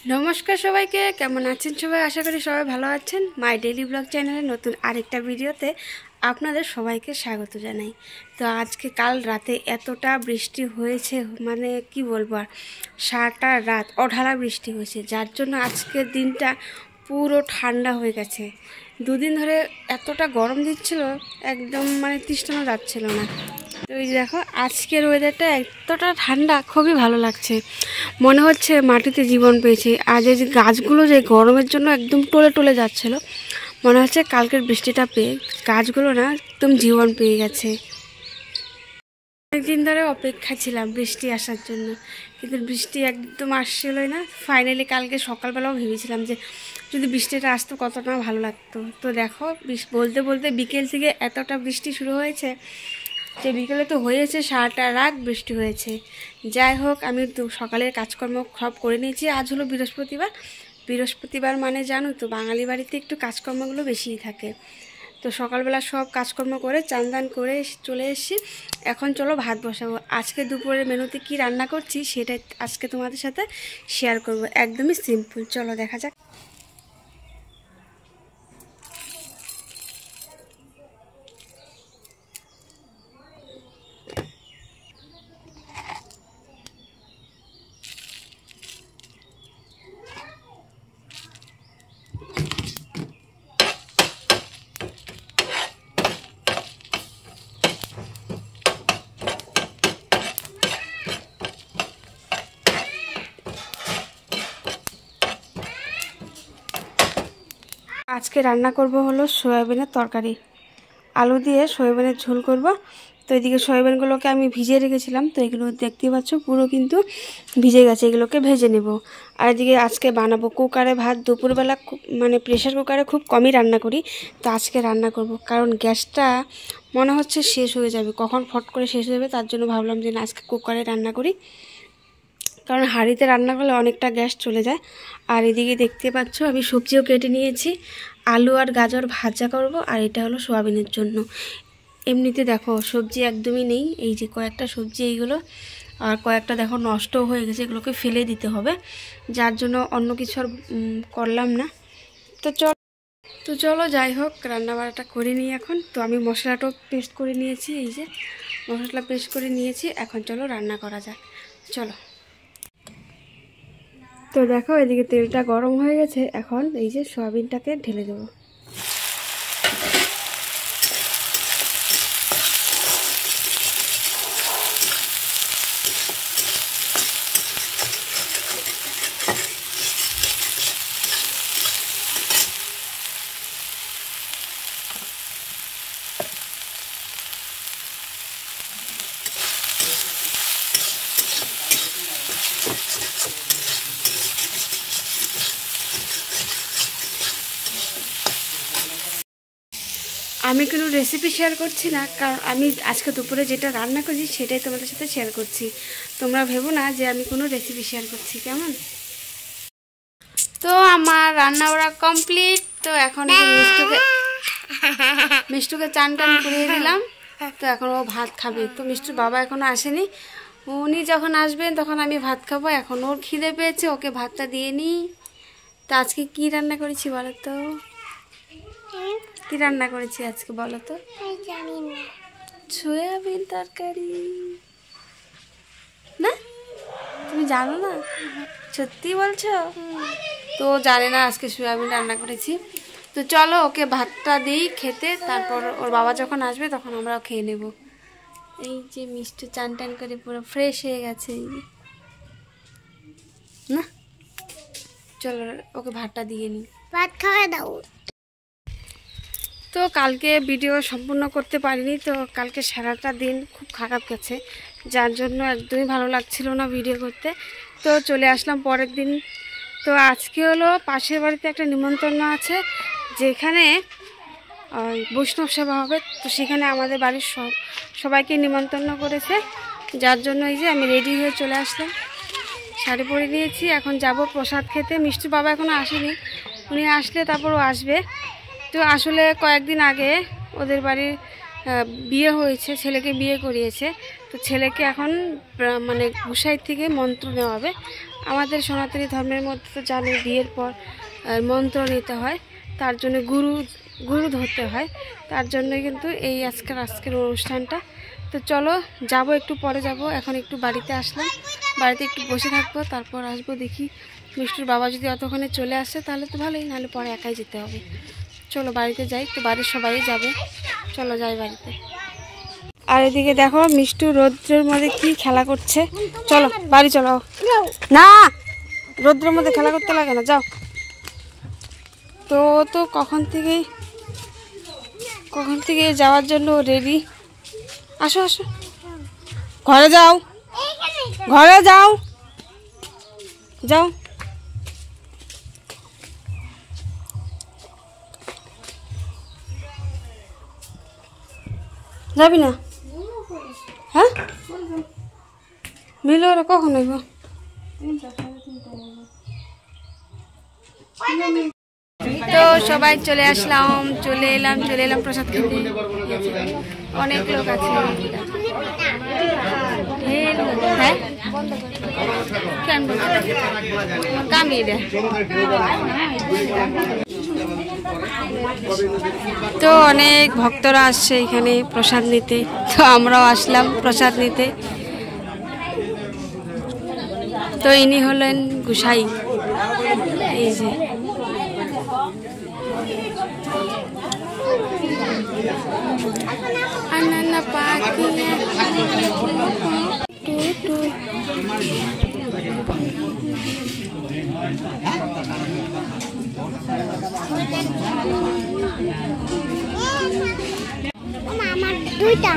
নমস্কার সবাইকে, কেমন আছেন সবাই? আশা করি সবাই ভালো আছেন। মাই ডেইলি ব্লগ চ্যানেলের নতুন আরেকটা ভিডিওতে আপনাদের সবাইকে স্বাগত জানাই। তো আজকে কাল রাতে এতটা বৃষ্টি হয়েছে, মানে কি বলবো, আর সারাটা রাত অঢালা বৃষ্টি হয়েছে, যার জন্য আজকের দিনটা পুরো ঠান্ডা হয়ে গেছে। দুদিন ধরে এতটা গরম দিচ্ছিল, একদম মানে তৃষ্ণানো যাচ্ছিল না। তো এই দেখো আজকের ওয়েদারটা এতটা ঠান্ডা, খুবই ভালো লাগছে। মনে হচ্ছে মাটিতে জীবন পেয়েছে। আজ এই যে গাছগুলো যে গরমের জন্য একদম টলে টলে যাচ্ছিল, মনে হচ্ছে কালকের বৃষ্টিটা পেয়ে গাছগুলো না একদম জীবন পেয়ে গেছে। অনেকদিন ধরে অপেক্ষা ছিলাম বৃষ্টি আসার জন্য, কিন্তু বৃষ্টি একদম আসছিলই না। ফাইনালি কালকে সকালবেলাও ভেবেছিলাম যে যদি বৃষ্টিটা আসতো কতটা ভালো লাগতো। তো দেখো বলতে বলতে বিকেল থেকে এতটা বৃষ্টি শুরু হয়েছে যে বিকেলে তো হয়েছে, সারাটা রাত বৃষ্টি হয়েছে। যাই হোক, আমি তো সকালের কাজকর্ম সব করে নিয়েছি। আজ হলো বৃহস্পতিবার। বৃহস্পতিবার মানে জানো তো, বাঙালি বাড়িতে একটু কাজকর্মগুলো বেশিই থাকে। তো সকালবেলা সব কাজকর্ম করে চান দান করে চলে এসেছি। এখন চলো ভাত বসাবো। আজকে দুপুরের মেনুতে কি রান্না করছি সেটাই আজকে তোমাদের সাথে শেয়ার করব। একদমই সিম্পল, চলো দেখা যাক। আজকে রান্না করব হলো সয়াবিনের তরকারি, আলু দিয়ে সয়াবিনের ঝোল করব। তো এদিকে সয়াবিনগুলোকে আমি ভিজিয়ে রেখেছিলাম, তো এগুলো দেখতেই পাচ্ছ পুরো কিন্তু ভিজে গেছে। এগুলোকে ভেজে নেব। আর এদিকে আজকে বানাবো কুকারে ভাত। দুপুরবেলা মানে প্রেশার কুকারে খুব কমই রান্না করি, তো আজকে রান্না করব। কারণ গ্যাসটা মনে হচ্ছে শেষ হয়ে যাবে, কখন ফট করে শেষ হয়ে যাবে, তার জন্য ভাবলাম যে না, আজকে কুকারে রান্না করি। কারণ হাঁড়িতে রান্না করলে অনেকটা গ্যাস চলে যায়। আর এদিকে দেখতে পাচ্ছ আমি সবজিও কেটে নিয়েছি। আলু আর গাজর ভাজা করব, আর এটা হলো সোয়াবিনের জন্য। এমনিতে দেখো সবজি একদমই নেই, এই যে কয়েকটা সবজি এইগুলো, আর কয়েকটা দেখো নষ্টও হয়ে গেছে, এগুলোকে ফেলে দিতে হবে, যার জন্য অন্য কিছু আর করলাম না। তো চলো যাই হোক, রান্নাবাড়াটা করে নিই এখন। তো আমি মশলাটাও পেস্ট করে নিয়েছি, এই যে মশলা পেস্ট করে নিয়েছি। এখন চলো রান্না করা যাক, চলো। তো দেখো এদিকে তেলটা গরম হয়ে গেছে, এখন এই যে সয়াবিনটাকে ঢেলে দেবো। আমি কোনো রেসিপি শেয়ার করছি না, কারণ আমি আজকে দুপুরে যেটা রান্না করছি সেটাই তোমাদের সাথে শেয়ার করছি। তোমরা ভেবো না যে আমি কোনো রেসিপি শেয়ার করছি, কেমন? তো আমার রান্না বাড়া কমপ্লিট। তো এখন মিষ্টুকে চান টান করিয়ে দিলাম। তো এখন ও ভাত খাবে। তো মিষ্টুর বাবা এখনও আসেনি, উনি যখন আসবেন তখন আমি ভাত খাবো। এখন ওর খিদে পেয়েছে, ওকে ভাতটা দিয়ে নিই। তো আজকে কি রান্না করেছি বলো তো? কি রান্না করেছি আজকে বলো তো? সয়াবিন তরকারি। না, তুমি জানো না? সত্যি বলছো? তো জানে না আজকে সয়াবিন রান্না করেছি। তো চলো ওকে ভাতটা দিই খেতে, তারপর ওর বাবা যখন আসবে তখন আমরাও খেয়ে নেব। এই যে মিষ্টি চান টান করে পুরো ফ্রেশ হয়ে গেছে। না চলো ওকে ভাতটা দিয়ে নিই, ভাত খাওয়া দাও। তো কালকে ভিডিও সম্পূর্ণ করতে পারিনি, তো কালকে সারাটা দিন খুব খারাপ গেছে, যার জন্য একদমই ভালো লাগছিল না ভিডিও করতে। তো চলে আসলাম পরের দিন। তো আজকে হলো পাশের বাড়িতে একটা নিমন্ত্রণ আছে, যেখানে বৈষ্ণব সেবা হবে। তো সেখানে আমাদের বাড়ির সবাইকে নিমন্ত্রণ করেছে, যার জন্য এই যে আমি রেডি হয়ে চলে আসলাম, শাড়ি পরে নিয়েছি। এখন যাব প্রসাদ খেতে। মিষ্টির বাবা এখনও আসেনি, উনি আসলে তারপর ও আসবে। তো আসলে কয়েকদিন আগে ওদের বাড়ির বিয়ে হয়েছে, ছেলেকে বিয়ে করিয়েছে। তো ছেলেকে এখন মানে গোসাই থেকে মন্ত্র নেওয়া হবে। আমাদের সনাতনী ধর্মের মধ্যে তো জানে বিয়ের পর মন্ত্র নিতে হয়, তার জন্য গুরু ধরতে হয়, তার জন্য কিন্তু এই আজকের অনুষ্ঠানটা। তো চলো যাব, একটু পরে যাব। এখন একটু বাড়িতে আসলাম, বাড়িতে একটু বসে থাকবো, তারপর আসবো। দেখি মিষ্টুর বাবা যদি অতক্ষণে চলে আসে তাহলে তো ভালোই, নাহলে পরে একাই যেতে হবে। চলো বাড়িতে যাই, তো বাড়ির সবাই যাবে, চলো যাই বাড়িতে। আর এদিকে দেখো মিষ্টু রৌদ্রের মধ্যে কি খেলা করছে। চলো বাড়ি চলো। না, রৌদ্রের মধ্যে খেলা করতে লাগে না, যাও। তো কখন থেকে যাওয়ার জন্য রেডি। আসো আসো, ঘরে যাও, ঘরে যাও, যাও। যাবি না? হ্যাঁ, মিলো ওরা কখন হইব? তো সবাই চলে এলাম প্রসাদ খেতে। অনেক লোক আছে। হ্যাঁ, কামিয়ে দেয়। তো অনেক ভক্তরা আসছে এখানে প্রসাদ নিতে, তো আমরাও আসলাম প্রসাদ নিতে। তো ইনি হলেন গোসাই, এই যে। আনানা পাখি আমার দুইটা